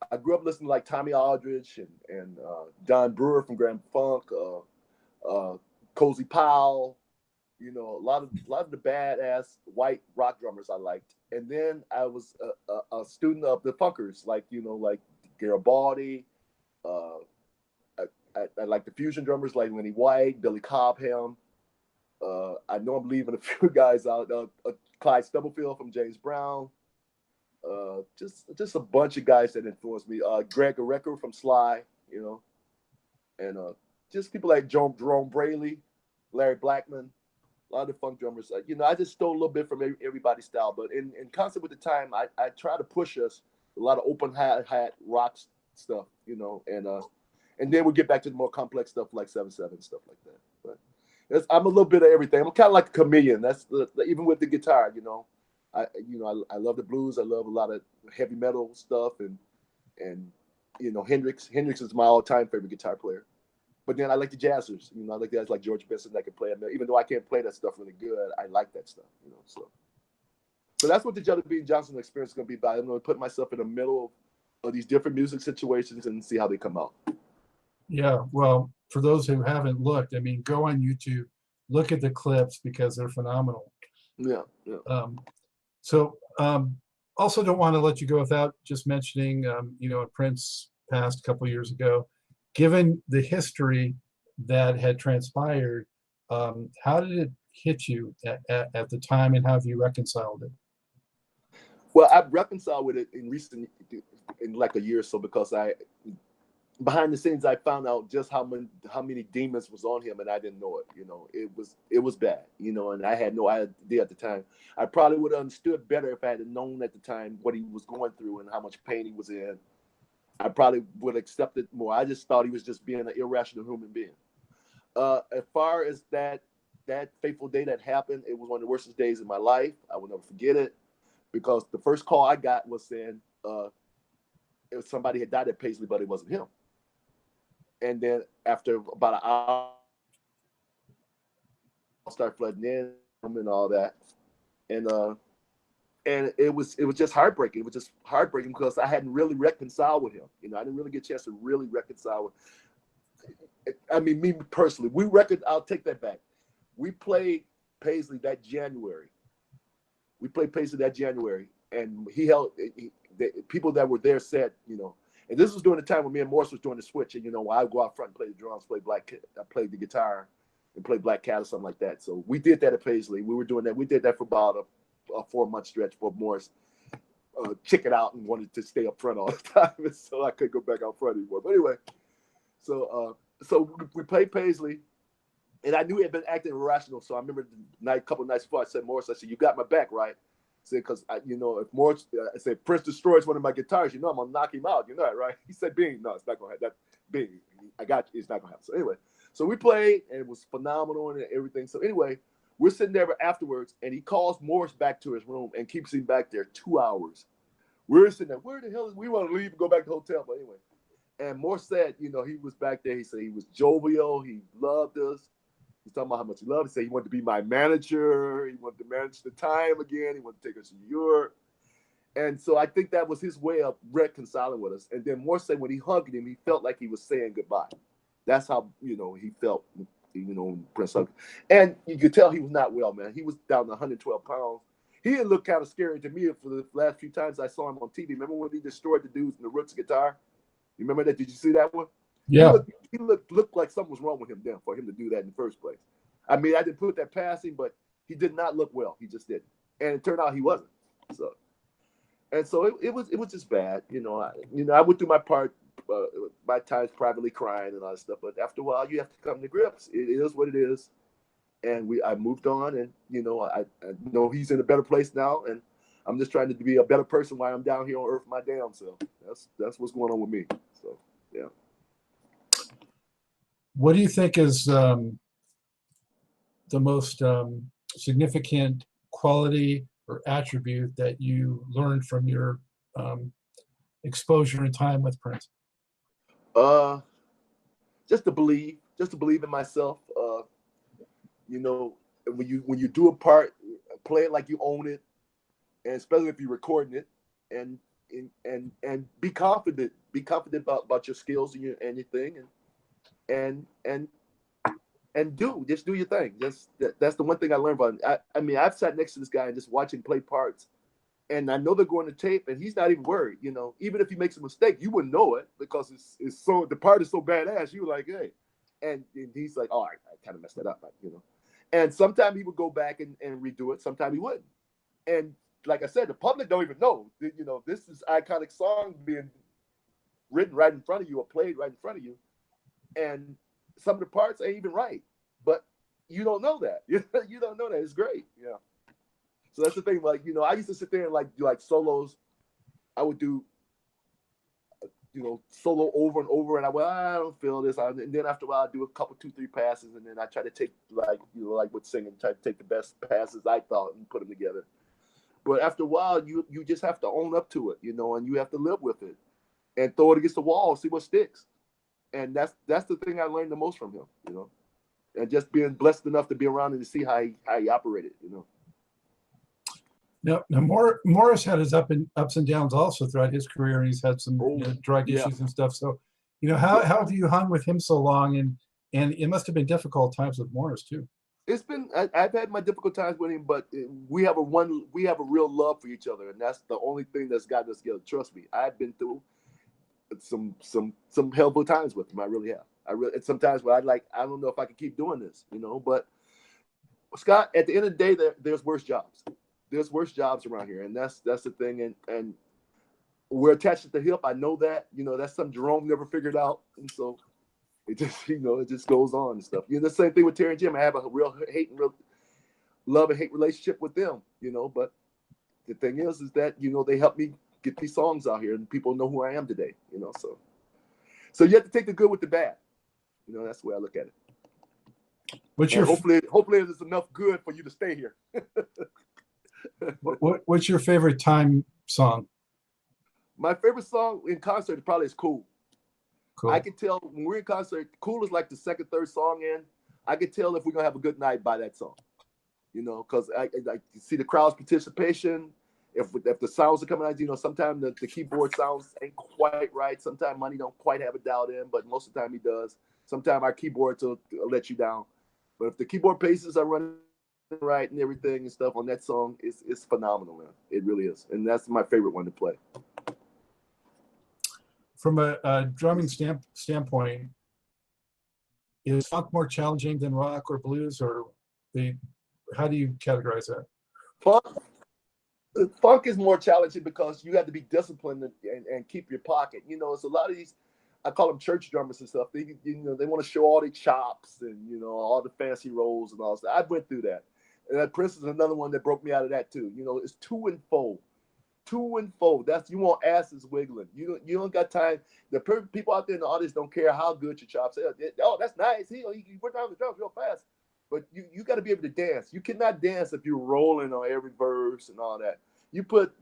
[SPEAKER 2] I grew up listening to like Tommy Aldridge and Don Brewer from Grand Funk, Cozy Powell. A lot of the badass white rock drummers I liked. And then I was a student of the funkers, like Garibaldi. I like the fusion drummers like Lenny White, Billy Cobham. I know I'm leaving a few guys out. Clyde Stubblefield from James Brown. Just a bunch of guys that influenced me. Greg Orecker from Sly, and just people like Jerome Braley, Larry Blackman. other funk drummers. You know, I just stole a little bit from everybody's style, but in concert with the time, I try to push us a lot of open hat rock stuff, you know, and then we get back to the more complex stuff like 7/7 stuff like that. But I'm a little bit of everything. I'm kind of like a chameleon. That's even with the guitar, you know. I love the blues. I love a lot of heavy metal stuff, and you know, Hendrix is my all-time favorite guitar player. But then I like the jazzers. You know, I like guys like George Benson that can play it. Even though I can't play that stuff really good, I like that stuff. You know, so that's what the Jellybean Johnson experience is going to be about. I'm going to put myself in the middle of these different music situations and see how they come out.
[SPEAKER 1] Yeah, well, for those who haven't looked, I mean, go on YouTube, look at the clips because they're phenomenal.
[SPEAKER 2] Yeah.
[SPEAKER 1] Also don't want to let you go without just mentioning, you know, Prince passed a couple years ago. Given the history that had transpired, how did it hit you at the time, and how have you reconciled it?
[SPEAKER 2] Well, I've reconciled with it in like a year or so, because behind the scenes, I found out just how many demons was on him, and I didn't know it. You know, it was bad. You know, and I had no idea at the time. I probably would have understood better if I had known at the time what he was going through and how much pain he was in. I probably would have accepted more. I just thought he was just being an irrational human being. As far as that fateful day that happened, it was one of the worst days of my life. I will never forget it, because the first call I got was saying it was somebody had died at Paisley, but it wasn't him. And then after about an hour, I started flooding in and all that, and it was just heartbreaking. It was just heartbreaking because I hadn't really reconciled with him. You know, I didn't really get a chance to really reconcile with. I mean, me personally, I'll take that back. We played Paisley that January. And the people that were there said, you know, and this was during the time when me and Morris was doing the switch, and you know, I would go out front and play the drums, I played the guitar, and play Black Cat or something like that. So we did that at Paisley. We were doing that. We did that for about a 4-month stretch for Morris. Chicken out and wanted to stay up front all the time, and so I couldn't go back out front anymore. But anyway, so we played Paisley, and I knew he had been acting irrational. So I remember a couple of nights before, I said, Morris, I said, "You got my back, right?" I said, because you know, if Morris, I said, Prince destroys one of my guitars, you know, I'm gonna knock him out. You know that, right? He said, "Bean, no, it's not gonna happen. That Bean, I got you. It's not gonna happen." So anyway, so we played, and it was phenomenal and everything. So anyway, we're sitting there afterwards, and he calls Morris back to his room and keeps him back there 2 hours. We're sitting there, where the hell is we want to leave and go back to the hotel? But anyway, and Morris said, you know, he was back there. He said he was jovial. He loved us. He's talking about how much he loved. He said he wanted to be my manager. He wanted to manage the time again. He wanted to take us to New York. And so I think that was his way of reconciling with us. And then Morris said when he hugged him, he felt like he was saying goodbye. That's how, you know, he felt, you know, Prince hugged. And you could tell he was not well, man. He was down to 112 pounds. He didn't look kind of scary to me for the last few times I saw him on TV. Remember when he destroyed the dudes in the Roots guitar? You remember that? Did you see that one?
[SPEAKER 1] Yeah.
[SPEAKER 2] He looked like something was wrong with him then for him to do that in the first place. I mean, I didn't put that past him, but he did not look well. He just didn't. And it turned out he wasn't. So it was just bad. You know, I went through my times privately crying and all that stuff. But after a while, you have to come to grips. It is what it is. And I moved on, and you know, I know he's in a better place now, and I'm just trying to be a better person while I'm down here on Earth my damn self. That's what's going on with me. So yeah.
[SPEAKER 1] What do you think is the most significant quality or attribute that you learned from your exposure and time with Prince?
[SPEAKER 2] Just to believe in myself. You know, when you do a part, play it like you own it, and especially if you're recording it, and be confident about your skills and your thing, and just do your thing. That's the one thing I learned about him. I mean, I've sat next to this guy and just watch him play parts, and I know they're going to tape, and he's not even worried. You know, even if he makes a mistake, you wouldn't know it because it's so, the part is so badass. You were like, hey, and he's like, oh, I kind of messed that up, you know. And sometimes he would go back and redo it. Sometimes he wouldn't. And like I said, the public don't even know. You know, this is iconic song being written right in front of you or played right in front of you, and some of the parts ain't even right. But you don't know that. You don't know that. It's great. Yeah. So that's the thing. Like, you know, I used to sit there and like do like solos. I would do, you know, solo over and over, and I don't feel this. And then after a while, I do a couple, 2, 3 passes, and then I try to take, like, you know, like with singing, try to take the best passes I thought and put them together. But after a while, you just have to own up to it, you know, and you have to live with it and throw it against the wall, see what sticks. And that's the thing I learned the most from him, you know, and just being blessed enough to be around and to see how he operated, you know.
[SPEAKER 1] Now Morris had his ups and downs also throughout his career, and he's had some drug issues and stuff. So, you know, how have you hung with him so long? And it must have been difficult times with Morris too.
[SPEAKER 2] It's been, I've had my difficult times with him, but we have a real love for each other, and that's the only thing that's gotten us together. Trust me, I've been through some helpful times with him. I really have. And sometimes where I don't know if I can keep doing this, you know. But Scott, at the end of the day, there's worse jobs. There's worse jobs around here, and that's the thing. And we're attached at the hip. I know that. You know, that's something Jerome never figured out, and so it just, you know, it just goes on and stuff. You know, the same thing with Terry and Jim. I have a real love and hate relationship with them, you know. But the thing is that, you know, they help me get these songs out here, and people know who I am today, you know. So you have to take the good with the bad. You know, that's the way I look at it. Hopefully there's enough good for you to stay here.
[SPEAKER 1] What's your favorite Time song?
[SPEAKER 2] My favorite song in concert probably is Cool.
[SPEAKER 1] Cool.
[SPEAKER 2] I can tell when we're in concert, Cool is like the second, third song in. I can tell if we're gonna have a good night by that song, you know, because I see the crowd's participation. If the sounds are coming out, you know, sometimes the keyboard sounds ain't quite right. Sometimes Money don't quite have it dialed in, but most of the time he does. Sometimes our keyboards will let you down. But if the keyboard paces are running right and everything and stuff on that song, it's phenomenal, man. It really is. And that's my favorite one to play.
[SPEAKER 1] From a drumming standpoint, is funk more challenging than rock or blues, or how do you categorize that?
[SPEAKER 2] Funk is more challenging because you have to be disciplined and keep your pocket. You know, it's a lot of these, I call them church drummers and stuff. They, you know, they want to show all their chops and, you know, all the fancy rolls and all that. I went through that. And that Prince is another one that broke me out of that too. You know, it's 2 and 4. 2 and 4. That's, you want asses wiggling. You don't got time. The people out there in the audience don't care how good your chops are. Oh, that's nice. He put down the drums real fast. But you got to be able to dance. You cannot dance if you're rolling on every verse and all that. You put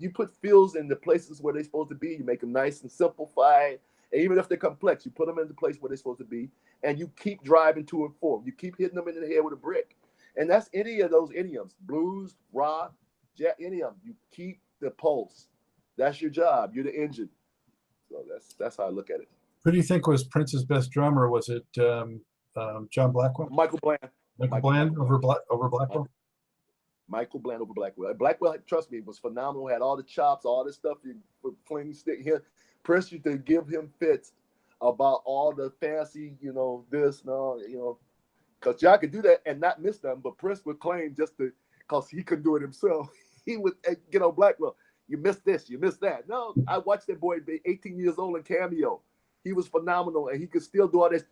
[SPEAKER 2] feels in the places where they're supposed to be. You make them nice and simplified. And even if they're complex, you put them in the place where they're supposed to be. And you keep driving 2 and 4. You keep hitting them in the head with a brick. And that's any of those idioms. Blues, rock, jazz, any of them. You keep the pulse. That's your job. You're the engine. So that's how I look at it.
[SPEAKER 1] Who do you think was Prince's best drummer? Was it John Blackwell?
[SPEAKER 2] Michael Bland.
[SPEAKER 1] Michael Bland over Blackwell?
[SPEAKER 2] Michael Bland over Blackwell. Blackwell, trust me, was phenomenal. Had all the chops, all this stuff. You fling stick here. Prince used to give him fits about all the fancy, you know, this and all, you know, because John could do that and not miss them. But Prince would claim just because he couldn't do it himself. He would get on Blackwell. You missed this, you missed that. No, I watched that boy be 18 years old in Cameo. He was phenomenal, and he could still do all that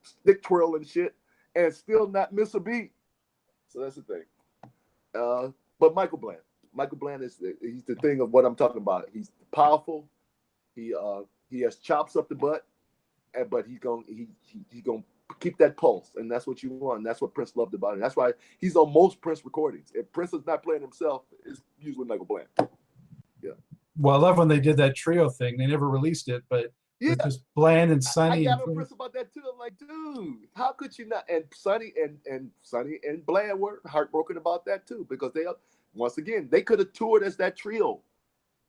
[SPEAKER 2] stick twirl and shit and still not miss a beat. So that's the thing. But Michael Bland he's the thing of what I'm talking about. He's powerful. He has chops up the butt, but he's gonna keep that pulse, and that's what you want. And that's what Prince loved about him. That's why he's on most Prince recordings. If Prince is not playing himself, it's usually Michael Bland. Yeah.
[SPEAKER 1] Well, I love when they did that trio thing. They never released it, but yeah, it's just Bland and Sonny.
[SPEAKER 2] I got on Prince about that too. I'm like, dude, how could you not? And Sonny and Bland were heartbroken about that too, because once again they could have toured as that trio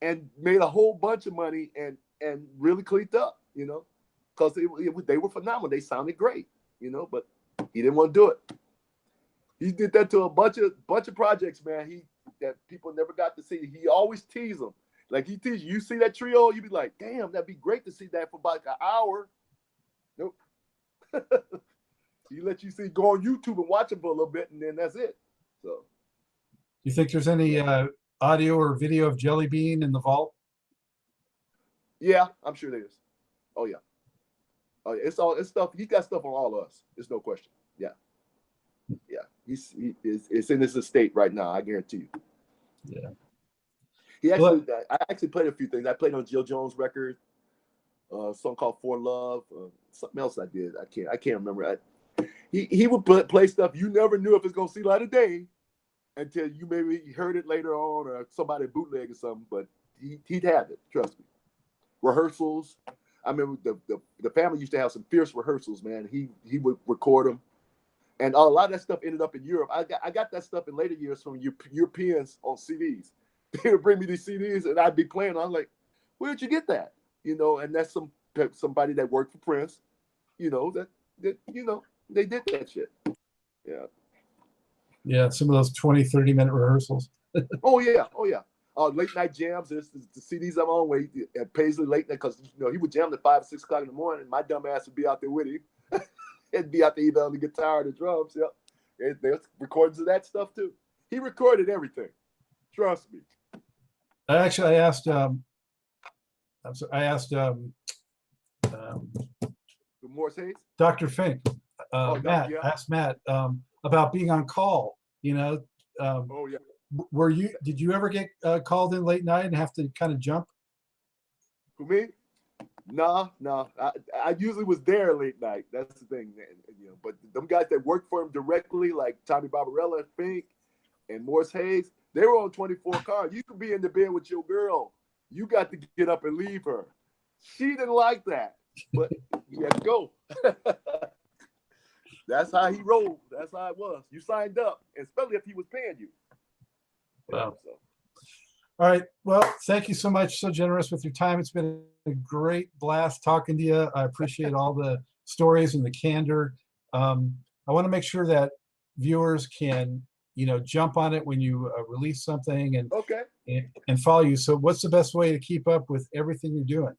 [SPEAKER 2] and made a whole bunch of money and really cleaned up, you know, because they were phenomenal. They sounded great, you know, but he didn't want to do it. He did that to a bunch of projects, man. That people never got to see. He always teased them. Like he teaches you see that trio, you be like, damn, that'd be great to see that for about an hour. Nope. He let you go on YouTube and watch them for a little bit, and then that's it. So,
[SPEAKER 1] you think there's any audio or video of Jellybean in the vault?
[SPEAKER 2] Yeah, I'm sure there is. Oh yeah. It's stuff. He got stuff on all of us. There's no question. Yeah. Yeah, it's in his estate right now. I guarantee you.
[SPEAKER 1] Yeah.
[SPEAKER 2] I actually played a few things. I played on Jill Jones' record, a song called For Love, something else I did. I can't remember. He would play stuff you never knew if it's gonna see light of day until you maybe heard it later on or somebody bootleg or something. But he'd have it. Trust me. Rehearsals. I remember the family used to have some fierce rehearsals, man. He would record them, and a lot of that stuff ended up in Europe. I got that stuff in later years from Europeans on CDs. They would bring me these CDs, and I'd be playing. I'm like, where'd you get that? You know, and that's somebody that worked for Prince. You know that you know they did that shit. Yeah.
[SPEAKER 1] Yeah, some of those 20, 30-minute rehearsals.
[SPEAKER 2] Oh yeah. Late night jams. There's the CDs I'm on where at Paisley late night because he would jam at 5 or 6 o'clock in the morning. And my dumb ass would be out there with him. It'd be out there either on the guitar or the drums. Yep. There's recordings of that stuff too. He recorded everything. Trust me.
[SPEAKER 1] I asked
[SPEAKER 2] Morris Hayes?
[SPEAKER 1] Dr. Fink, Matt,
[SPEAKER 2] yeah.
[SPEAKER 1] asked Matt about being on call. You know,
[SPEAKER 2] Oh yeah.
[SPEAKER 1] Did you ever get called in late night and have to kind of jump?
[SPEAKER 2] For me, no. I usually was there late night. That's the thing, man. You know, but them guys that worked for him directly, like Tommy Barbarella, Fink, and Morris Hayes, they were on 24 cars. You could be in the bed with your girl. You got to get up and leave her. She didn't like that, but you had to go. That's how he rolled. That's how it was. You signed up, especially if he was paying you.
[SPEAKER 1] Wow. All right. Well, thank you so much. So generous with your time. It's been a great blast talking to you. I appreciate all the stories and the candor. I want to make sure that viewers can, jump on it when you release something and follow you. So what's the best way to keep up with everything you're doing?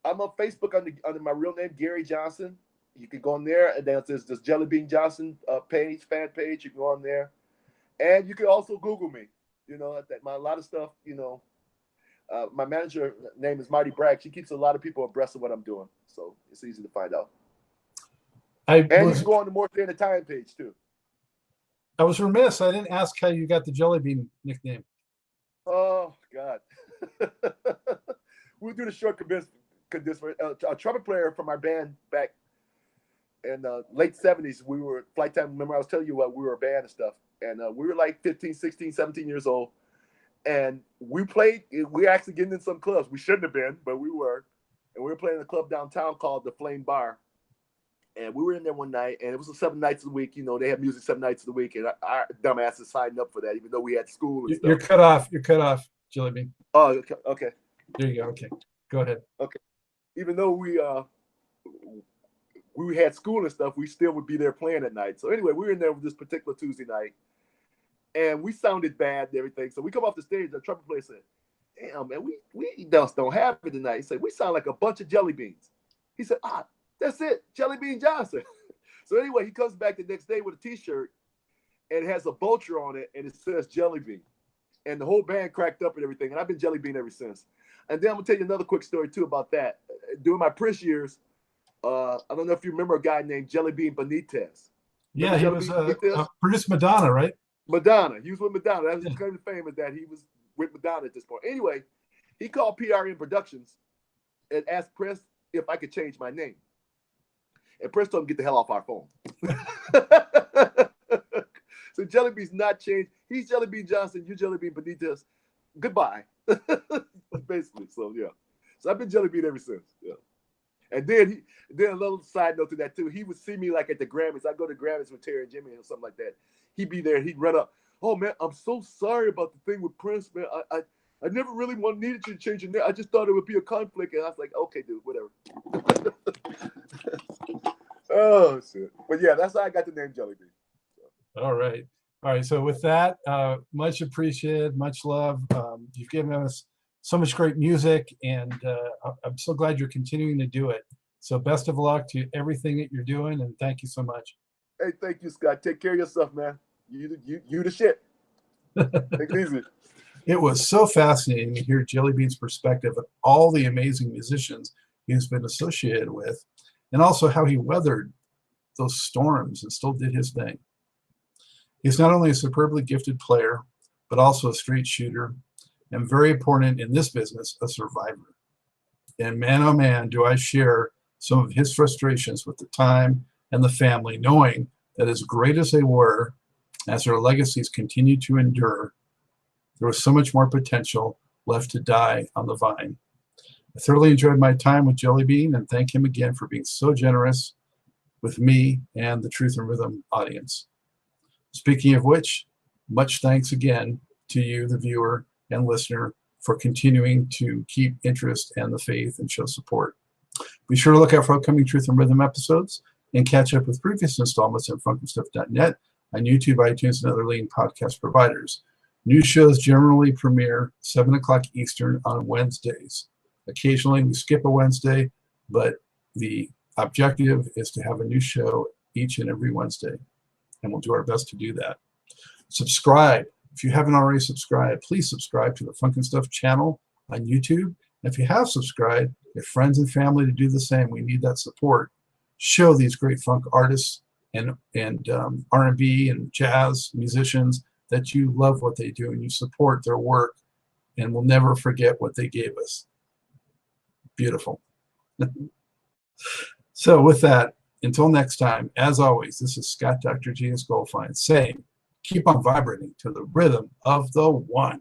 [SPEAKER 2] I'm on Facebook under my real name, Gary Johnson. You can go on there, and then there's this Jellybean Johnson fan page. You can go on there. And you can also Google me. A lot of stuff, my manager name is Marty Bragg. She keeps a lot of people abreast of what I'm doing. So it's easy to find out. You can go on the More Than a Time page, too.
[SPEAKER 1] I was remiss. I didn't ask how you got the Jellybean nickname.
[SPEAKER 2] Oh, God. We'll do the short a trumpet player from our band back in the late 70s. We were Flight Time. Remember, I was telling you what we were a band and stuff. And we were like 15, 16, 17 years old. And we were actually getting in some clubs. We shouldn't have been, but we were. And we were playing in a club downtown called the Flame Bar. And we were in there one night, and it was 7 nights a week. They have music 7 nights a week. And our dumbasses signed up for that, even though we had school and stuff.
[SPEAKER 1] You're cut off, Jellybean.
[SPEAKER 2] Oh, okay.
[SPEAKER 1] There you go. Okay. Go ahead.
[SPEAKER 2] Okay. Even though we had school and stuff, we still would be there playing at night. So anyway, we were in there with this particular Tuesday night. And we sounded bad and everything. So we come off the stage, the trumpet player said, "Damn, man, we just don't have it tonight." He said, "We sound like a bunch of jelly beans." He said, "That's it, Jellybean Johnson." So anyway, he comes back the next day with a T-shirt and it has a vulture on it and it says Jellybean. And the whole band cracked up and everything. And I've been Jellybean ever since. And then I'm going to tell you another quick story, too, about that. During my Prince years, I don't know if you remember a guy named Jellybean Benitez.
[SPEAKER 1] Yeah, he was produced Madonna, right?
[SPEAKER 2] Madonna. He was with Madonna. That was his claim to fame, is that he was with Madonna at this point. Anywai, he called PRN Productions and asked Prince if I could change my name. And Prince told him, "Get the hell off our phone." So Jellybean's not changed. He's Jellybean Johnson. You're Jellybean Benitez. Goodbye. Basically. So, yeah. So I've been Jellybean ever since. Yeah. And then a little side note to that, too. He would see me like at the Grammys. I go to Grammys with Terry and Jimmy or something like that. He'd be there. He'd run up. "Oh, man, I'm so sorry about the thing with Prince, man. I never really needed you to change your name. I just thought it would be a conflict." And I was like, "Okay, dude, whatever." Oh, shit. But, yeah, that's how I got the name Jellybean. So.
[SPEAKER 1] All right. So with that, much appreciated, much love. You've given us so much great music, and I'm so glad you're continuing to do it. So best of luck to everything that you're doing, and thank you so much.
[SPEAKER 2] Hey, thank you, Scott. Take care of yourself, man. You the shit. Take it easy.
[SPEAKER 1] It was so fascinating to hear Jellybean's perspective of all the amazing musicians he's been associated with, and also how he weathered those storms and still did his thing. He's not only a superbly gifted player, but also a straight shooter, and very important in this business, a survivor. And man, oh man, do I share some of his frustrations with the time and the family, knowing that as great as they were, as their legacies continue to endure, there was so much more potential left to die on the vine. I thoroughly enjoyed my time with Jellybean and thank him again for being so generous with me and the Truth and Rhythm audience. Speaking of which, much thanks again to you, the viewer and listener, for continuing to keep interest and the faith and show support. Be sure to look out for upcoming Truth and Rhythm episodes and catch up with previous installments at funkinstuff.net on YouTube, iTunes, and other leading podcast providers. New shows generally premiere 7 o'clock Eastern on Wednesdays. Occasionally we skip a Wednesday, but the objective is to have a new show each and every Wednesday, and we'll do our best to do that. Subscribe. If you haven't already subscribed, please subscribe to the Funkin' Stuff channel on YouTube. And if you have subscribed, get friends and family to do the same. We need that support. Show these great funk artists and R&B and jazz musicians that you love what they do and you support their work and will never forget what they gave us. Beautiful. So with that, until next time, as always, this is Scott Dr. Genius Goldfine saying, keep on vibrating to the rhythm of the one.